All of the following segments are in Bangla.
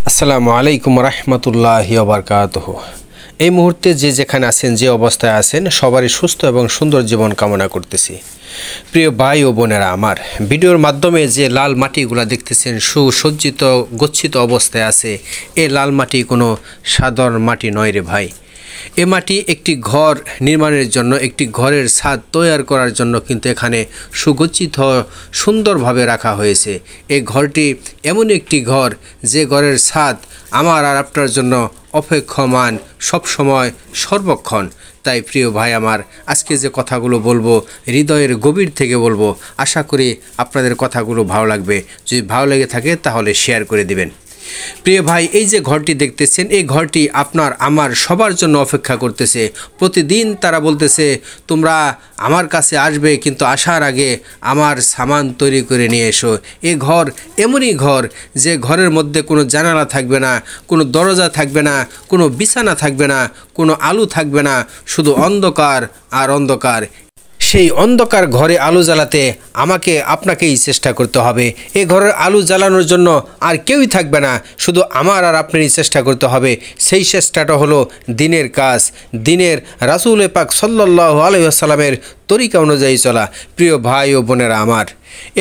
আসসালামু আলাইকুম রহমতুল্লাহি ওয়া বারাকাতুহু। এই মুহূর্তে যে যেখানে আছেন, যে অবস্থায় আছেন, সবারই সুস্থ এবং সুন্দর জীবন কামনা করতেছি। প্রিয় ভাই ও বোনেরা, আমার ভিডিওর মাধ্যমে যে লাল মাটিগুলো দেখতেছেন সুসজ্জিত গচ্ছিত অবস্থায় আছে, এই লাল মাটি কোনো সাধারণ মাটি নয় রে ভাই। এ মাটি একটি ঘর নির্মাণের জন্য, একটি ঘরের ছাদ তৈরি করার জন্য কিন্তু এখানে সুগচ্ছিত সুন্দরভাবে রাখা হয়েছে। এই ঘরটি এমন একটি ঘর যে ঘরের ছাদ আমার আর আপনার জন্য অপেক্ষমান সবসময় সর্বক্ষণ। তাই প্রিয় ভাই আমার, আজকে যে কথাগুলো বলবো হৃদয়ের গভীর থেকে বলবো। আশা করি আপনাদের কথাগুলো ভালো লাগবে। যদি ভালো লেগে থাকে তাহলে শেয়ার করে দিবেন। প্রিয় ভাই, এই যে ঘরটি দেখতেছেন, এই ঘরটি আপনার আমার সবার জন্য অপেক্ষা করতেছে। প্রতিদিন তারা বলতেছে তোমরা আমার কাছে আসবে, কিন্তু আসার আগে আমার সামান তৈরি করে নিয়ে এসো। এই ঘর এমনই ঘর যে ঘরের মধ্যে কোনো জানালা থাকবে না, কোনো দরজা থাকবে না, কোনো বিছানা থাকবে না, কোনো আলো থাকবে না, শুধু অন্ধকার আর অন্ধকার। সেই অন্ধকার ঘরে আলো জ্বালাতে আমাকে আপনাকেই চেষ্টা করতে হবে। এই ঘরের আলো জ্বালানোর জন্য আর কেউই থাকবে না, শুধু আমার আর আপনারই চেষ্টা করতে হবে। সেই চেষ্টাটা হলো দিনের কাজ, দিনের রাসূল পাক সাল্লাল্লাহু আলাইহি ওয়াসাল্লামের তরিকা অনুযায়ী চলা। প্রিয় ভাই ও বোনেরা আমার,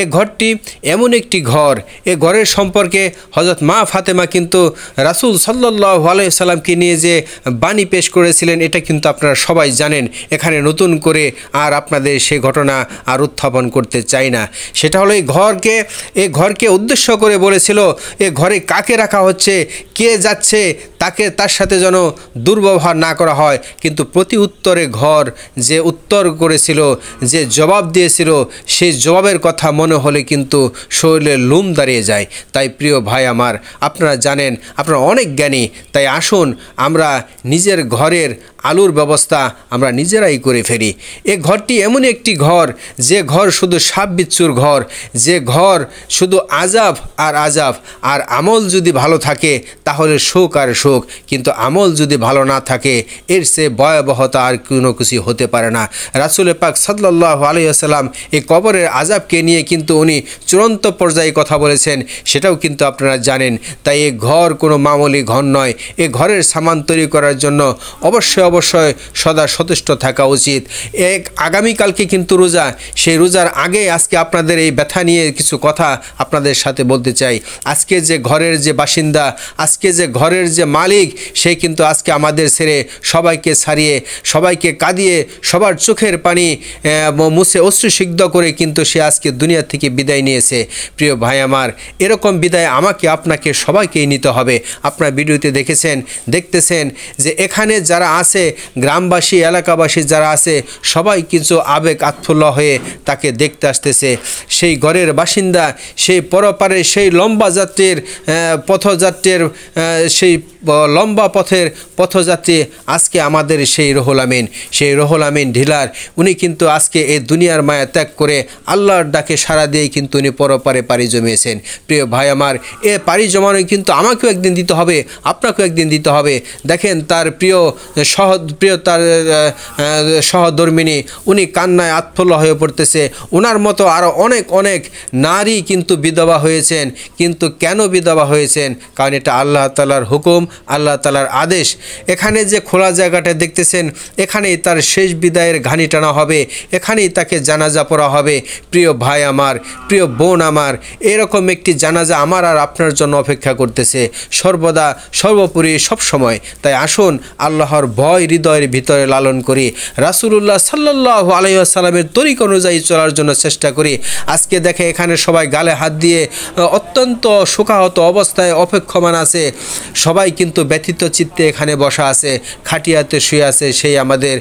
এ ঘরটি এমন একটি ঘর, এ ঘরের সম্পর্কে হযরত মা ফাতেমা কিন্তু রাসূল সাল্লাল্লাহু আলাইহি সাল্লামকে নিয়ে যে বাণী পেশ করেছিলেন, এটা কিন্তু আপনারা সবাই জানেন। এখানে নতুন করে আর আপনাদের সে ঘটনা আর উত্থাপন করতে চাই না। সেটা হলো এই ঘরকে উদ্দেশ্য করে বলেছিল, এ ঘরে কাকে রাখা হচ্ছে, কে যাচ্ছে, তার সাথে যেন দুর্ব্যবহার না করা হয়। কিন্তু প্রতি উত্তরে ঘর যে উত্তর করেছিল, যে জবাব দিয়েছিল, সেই জবাবের কথা মনে হলে কিন্তু শরীরে লোম দাঁড়িয়ে যায়। তাই প্রিয় ভাই আমার, আপনারা জানেন, আপনারা অনেক জ্ঞানী। তাই আসুন আমরা নিজের ঘরের আলোর ব্যবস্থা আমরা নিজেরাই করে ফেলি। এ ঘরটি এমন একটি ঘর যে ঘর শুধু সাপ বিচ্ছুর ঘর, যে ঘর শুধু আজাব আর আজাব। আর আমল যদি ভালো থাকে তাহলে সুখ আর সুখ, কিন্তু আমল যদি ভালো না থাকে এর চেয়ে ভয়াবহতা আর কোনো কিছু হতে পারে না। রাসূল পাক সাল্লাল্লাহু আলাইহি ওয়াসাল্লাম এই কবরের আজাবকে নিয়ে কিন্তু উনি চূড়ান্ত পর্যায়ে কথা বলেছেন, সেটাও কিন্তু আপনারা জানেন। তাই এই ঘর কোনো মামুলি ঘর নয়। এই ঘরের সামান তৈরি করার জন্য অবশ্যই সদা সচেষ্ট থাকা উচিত। আগামীকালকে কিন্তু রোজা, সেই রোজার আগে আজকে আপনাদের এই ব্যথা নিয়ে কিছু কথা আপনাদের সাথে বলতে চাই। আজকে যে ঘরের যে বাসিন্দা, আজকে যে ঘরের যে মালিক, সে কিন্তু আজকে আমাদের ছেড়ে সবাইকে ছাড়িয়ে, সবাইকে কাঁদিয়ে, সবার চোখের পানি মুছে অশ্রুসিক্ত করে কিন্তু সে আজকে দুনিয়া থেকে বিদায় নিয়েছে। প্রিয় ভাই আমার, এরকম বিদায় আমাকে আপনাকে সবাইকেই নিতে হবে। আপনারা ভিডিওতে দেখতেছেন যে এখানে যারা আছে, গ্রামবাসী এলাকাবাসী যারা আছে, সবাই কিছু আবেগ আত্মুল্ল হয়ে তাকে দেখতে আসতেছে। সেই ঘরের বাসিন্দা, সেই পরপারে সেই লম্বা যাত্রীর পথযাত্রীর, সেই লম্বা পথের পথযাত্রী আজকে আমাদের সেই রুহুল আমিন ঢিলার, উনি কিন্তু আজকে এই দুনিয়ার মায়া ত্যাগ করে আল্লাহর ডাকে সাড়া দিয়ে কিন্তু উনি পরপারে পাড়ি জমিয়েছেন। প্রিয় ভাই আমার, এ পাড়ি জমানো কিন্তু আমাকেও একদিন দিতে হবে, আপনাকেও একদিন দিতে হবে। দেখেন তার প্রিয় তার সহধর্মিনী, উনি কান্নায় আত্মফল হয়ে পড়তেছে। ওনার মতো আরও অনেক নারী কিন্তু বিধবা হয়েছেন। কিন্তু কেন বিধবা হয়েছেন? কারণ এটা আল্লাহ তাআলার হুকুম, আল্লাহ তাআলার আদেশ। এখানে যে খোলা জায়গাটা দেখতেছেন, এখানেই তার শেষ বিদায়ের ঘানি টানা হবে, এখানেই তাকে জানাজা পড়া হবে। প্রিয় ভাই আমার, প্রিয় বোন আমার, এরকম একটি জানাজা আমার আর আপনার জন্য অপেক্ষা করতেছে সর্বদা, সর্বোপরি সবসময়। তাই আসুন আল্লাহর ভয় হৃদয়ের ভিতরে লালন করি, রাসূলুল্লাহ সাল্লাল্লাহু আলাইহি ওয়াসাল্লামের তরিকা অনুযায়ী চলার জন্য চেষ্টা করি। আজকে দেখে এখানে সবাই গালে হাত দিয়ে অত্যন্ত শোকাহত অবস্থায় অপেক্ষমান আছে। সবাই কিন্তু ব্যথিত চিত্তে এখানে বসা আছে, খাটিয়াতে শুয়ে আছে সেই আমাদের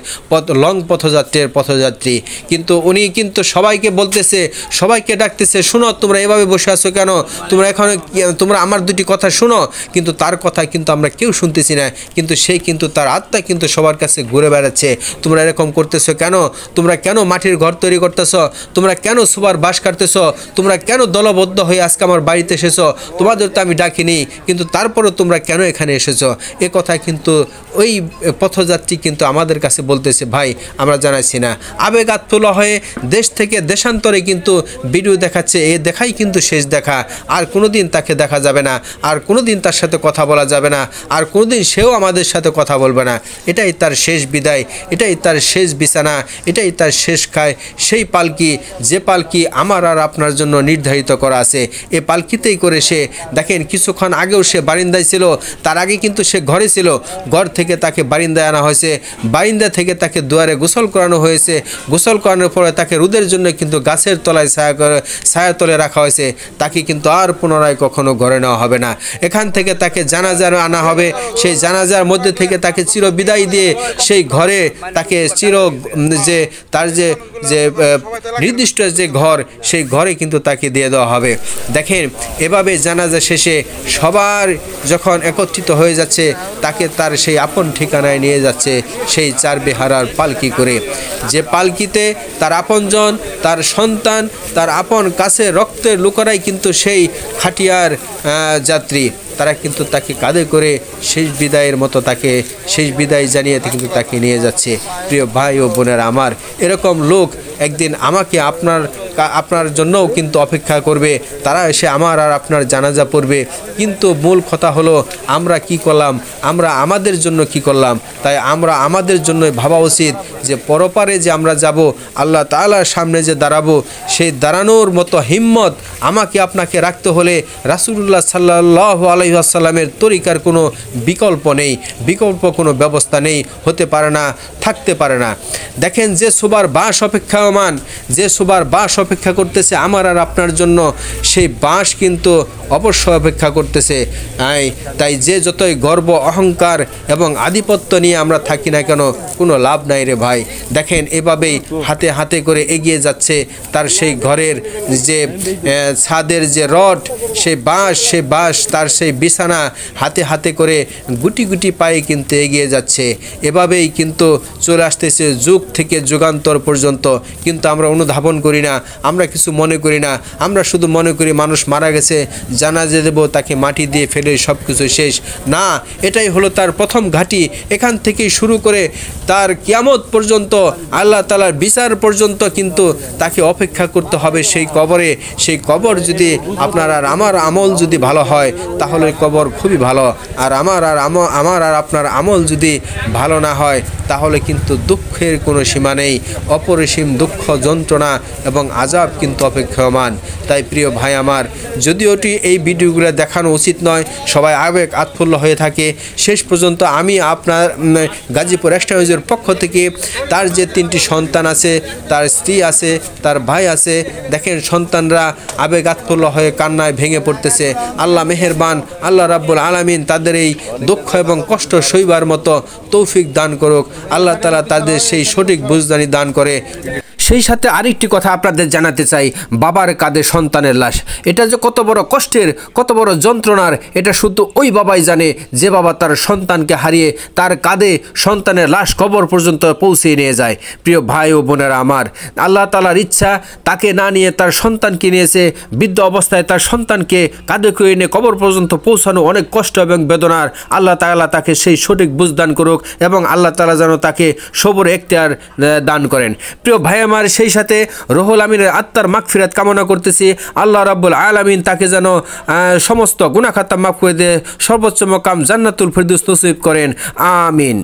পথযাত্রী। কিন্তু উনি কিন্তু সবাইকে বলতেছে, সবাইকে ডাকতেছে, শুনো তোমরা এভাবে বসে আছো কেন, তোমরা আমার দুটি কথা শুনো। কিন্তু তার কথা কিন্তু আমরা কেউ শুনতেছি না। কিন্তু সেই কিন্তু তার আত্মা কিন্তু কিন্তু সবার কাছে ঘুরে বেড়াচ্ছে, তোমরা এরকম করতেছো কেন? তোমরা কেন মাটির ঘর তৈরি করতেছো? তোমরা কেন সুবার বাঁশ কাটতেছো? তোমরা কেন দলবদ্ধ হয়ে আজকে আমার বাড়িতে এসেছো? তোমাদের তো আমি ডাকিনি, কিন্তু তারপরও তোমরা কেন এখানে এসেছো? এ কথা কিন্তু ওই পথযাত্রী কিন্তু আমাদের কাছে বলতেছে, ভাই আমরা জানাইছি না। আবেগ আত্মলা হয়ে দেশ থেকে দেশান্তরে কিন্তু ভিডিও দেখাচ্ছে, এ দেখাই কিন্তু শেষ দেখা। আর কোনোদিন তাকে দেখা যাবে না, আর কোনোদিন তার সাথে কথা বলা যাবে না, আর কোনোদিন সেও আমাদের সাথে কথা বলবে না। এটাই তার শেষ বিদায়, এটাই তার শেষ বিছানা, এটাই তার শেষ খায়। সেই পালকি, যে পালকি আমার আর আপনার জন্য নির্ধারিত করা আছে, এ পালকিতেই করে সে, দেখেন কিছুক্ষণ আগেও সে বারিন্দায় ছিল, তার আগে কিন্তু সে ঘরে ছিল। ঘর থেকে তাকে বারিন্দায় আনা হয়েছে, বারিন্দা থেকে তাকে দুয়ারে গোসল করানো হয়েছে, গোসল করানোর পরে তাকে রোদের জন্য কিন্তু গাছের তলায় ছায়া তলে রাখা হয়েছে। তাকে কিন্তু আর পুনরায় কখনো ঘরে নেওয়া হবে না। এখান থেকে তাকে জানাজার আনা হবে, সেই জানাজার মধ্যে থেকে তাকে চির বিদায় দিয়ে সেই ঘরে তাকে চির যে তার যে যে নির্দিষ্ট যে ঘর, সেই ঘরে কিন্তু তাকে দিয়ে দেওয়া হবে। দেখেন এভাবে জানাজা শেষে সবার যখন একত্রিত হয়ে যাচ্ছে, তাকে তার সেই আপন ঠিকানায় নিয়ে যাচ্ছে সেই চারবেহারার পালকি করে, যে পালকিতে তার আপনজন, তার সন্তান, তার আপন কাছে রক্তের লোকেরাই কিন্তু সেই খাটিয়ার যাত্রী, তারা কিন্তু তাকে কাঁধে করে শেষ বিদায়ের মতো তাকে শেষ বিদায় জানিয়ে কিন্তু তাকে নিয়ে যাচ্ছে। প্রিয় ভাই ও বোনেরা আমার, এরকম লোক একদিন আমাকে আপনার জন্যও কিন্তু অপেক্ষা করবে, তারা এসে আমার আর আপনার জানাজা পড়বে। কিন্তু মূল কথা হলো আমরা কি করলাম, আমরা আমাদের জন্য কি করলাম। তাই আমরা আমাদের জন্যই ভাবা উচিত যে পরপারে যে আমরা যাব, আল্লাহ তাআলার সামনে যে দাঁড়াবো, সেই দাঁড়ানোর মতো হিম্মত আমাকে আপনাকে রাখতে হলে রাসূলুল্লাহ সাল্লাল্লাহু আলাইহি ওয়াসাল্লামের তরিকার কোনো বিকল্প নেই, বিকল্প কোনো ব্যবস্থা নেই, হতে পারে না, থাকতে পারে না। দেখেন যে সুবার বাঁশ অপেক্ষামান, যে সুবার বাঁশ অপেক্ষা করতেছে আমার আর আপনার জন্য, সেই বাঁশ কিন্তু অবশ্যই অপেক্ষা করতেছে। তাই যে যতই গর্ব, অহংকার এবং আধিপত্য নিয়ে আমরা থাকি না কেন, কোনো লাভ নাই রে ভাই। দেখেন এভাবেই হাতে হাতে করে এগিয়ে যাচ্ছে তার সেই ঘরের যে ছাদের যে রড, সেই বাঁশ তার সেই বিছানা, হাতে হাতে করে গুটি গুটি পায়ে কিন্তু এগিয়ে যাচ্ছে। এভাবেই কিন্তু চলে আসতেছে যুগ থেকে যুগান্তর পর্যন্ত। কিন্তু আমরা অনুধাবন করি না, আমরা কিছু মনে করি না, আমরা শুধু মনে করি মানুষ মারা গেছে, জানাজা দেব, তাকে মাটি দিয়ে ফেলে সব কিছু শেষ। না, এটাই হলো তার প্রথম ঘাঁটি। এখান থেকেই শুরু করে তার কিয়ামত পর্যন্ত, আল্লাহ তাআলার বিচার পর্যন্ত কিন্তু তাকে অপেক্ষা করতে হবে সেই কবরে। সেই কবর যদি আপনার আর আমার আমল যদি ভালো হয়, তাহলে কবর খুবই ভালো। আর আমার আর আপনার আমল যদি ভালো না হয়, তাহলে কিন্তু দুঃখের কোনো সীমা নেই, অপরিসীম দুঃখ, যন্ত্রণা এবং আযাব কিন্তু অপেক্ষমান। তাই প্রিয় ভাই আমার, যদিওটি এই ভিডিওগুলো দেখানো উচিত নয়, সবাই আবেগ আত্মুল্ল হয়ে থাকে, শেষ পর্যন্ত আমি আপনার গাজীপুর এক্সট্রা নিউজের পক্ষ থেকে তার যে 3টি সন্তান আছে, তার স্ত্রী আছে, তার ভাই আছে, দেখেন সন্তানরা আবেগ আত্মুল্ল হয়ে কান্নায় ভেঙে পড়তেছে। আল্লাহ মেহেরবান, আল্লাহ রাব্বুল আলামিন তাদের এই দুঃখ এবং কষ্ট সইবার মতো তৌফিক দান করুক। আল্লাহ তাআলা তাদের সেই সঠিক বুঝদানি দান করে। সেই সাথে আরেকটি কথা আপনাদের জানাতে চাই, বাবার কাঁধে সন্তানের লাশ, এটা যে কত বড় কষ্টের, কত বড় যন্ত্রণার, এটা শুধু ওই বাবাই জানে যে বাবা তার সন্তানকে হারিয়ে তার কাঁধে সন্তানের লাশ কবর পর্যন্ত পৌঁছে নিয়ে যায়। প্রিয় ভাই ও বোনেরা আমার, আল্লাহ তাআলার ইচ্ছা তাকে না নিয়ে তার সন্তানকে নিয়েছে। বৃদ্ধ অবস্থায় তার সন্তানকে কাঁধে করে এনে কবর পর্যন্ত পৌঁছানো অনেক কষ্ট এবং বেদনার। আল্লাহ তাআলা তাকে সেই সঠিক বুঝ দান করুক এবং আল্লাহ তাআলা যেন তাকে সবর এখতিয়ার দান করেন। প্রিয় ভাই আমার, সেই সাথে রুহুল আমিনের আত্মার মাগফিরাত কামনা করতেছি। আল্লাহ রাব্বুল আলামিন তাকে যেন সমস্ত গুনাহ খাতা মাফ করে দিয়ে সর্বোচ্চ মাকাম জান্নাতুল ফিরদৌস নসিব করেন। আমিন।